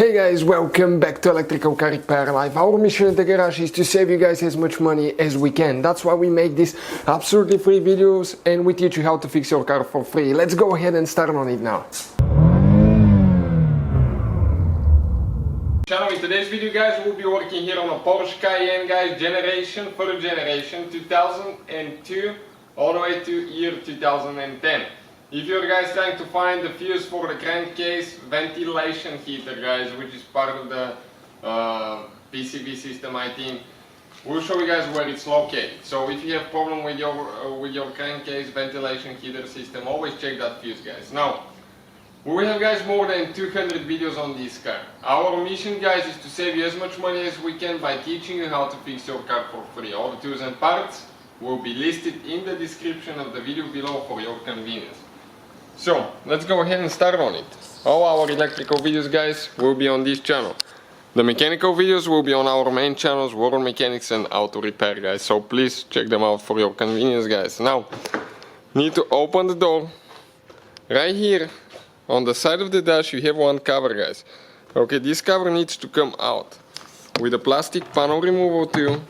Hey guys, welcome back to Electrical Car Repair Live. Our mission in the garage is to save you guys as much money as we can. That's why we make these absolutely free videos and we teach you how to fix your car for free. Let's go ahead and start on it now. In today's video guys, we'll be working here on a Porsche Cayenne guys, first generation 2002 all the way to year 2010. If you're guys trying to find the fuse for the crankcase ventilation heater guys, which is part of the PCV system I think, we'll show you guys where it's located. So if you have problem with your crankcase ventilation heater system, always check that fuse guys. Now, we have guys more than 200 videos on this car. Our mission guys is to save you as much money as we can by teaching you how to fix your car for free. All the tools and parts will be listed in the description of the video below for your convenience. So, let's go ahead and start on it. All our electrical videos guys will be on this channel. The mechanical videos will be on our main channels, World Mechanics and Auto Repair guys. So please check them out for your convenience guys. Now, need to open the door. Right here, on the side of the dash you have one cover guys. Okay, this cover needs to come out. With a plastic panel removal tool,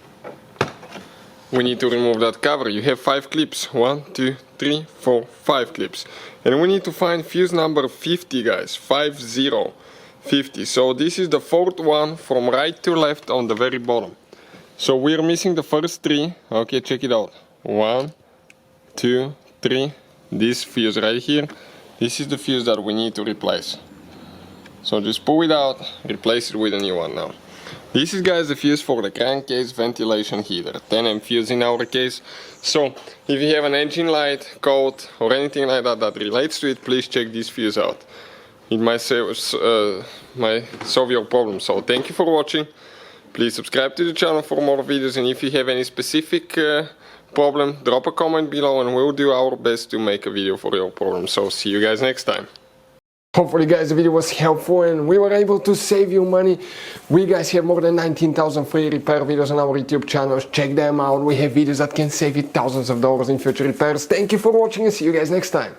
we need to remove that cover. You have 5 clips. 1, 2, 3, 4, 5 clips. And we need to find fuse number 50 guys. 50. So this is the fourth one from right to left on the very bottom. So we're missing the first 3. Okay, check it out. 1, 2, 3. This fuse right here. This is the fuse that we need to replace. So just pull it out, replace it with a new one now. This is guys the fuse for the crankcase ventilation heater, 10M fuse in our case. So if you have an engine light, code or anything like that that relates to it, please check this fuse out. It might solve your problem. So thank you for watching. Please subscribe to the channel for more videos, and if you have any specific problem, drop a comment below and we'll do our best to make a video for your problem. So see you guys next time. Hopefully guys the video was helpful and we were able to save you money. We guys have more than 19,000 free repair videos on our YouTube channels. Check them out. We have videos that can save you thousands of dollars in future repairs. Thank you for watching and see you guys next time.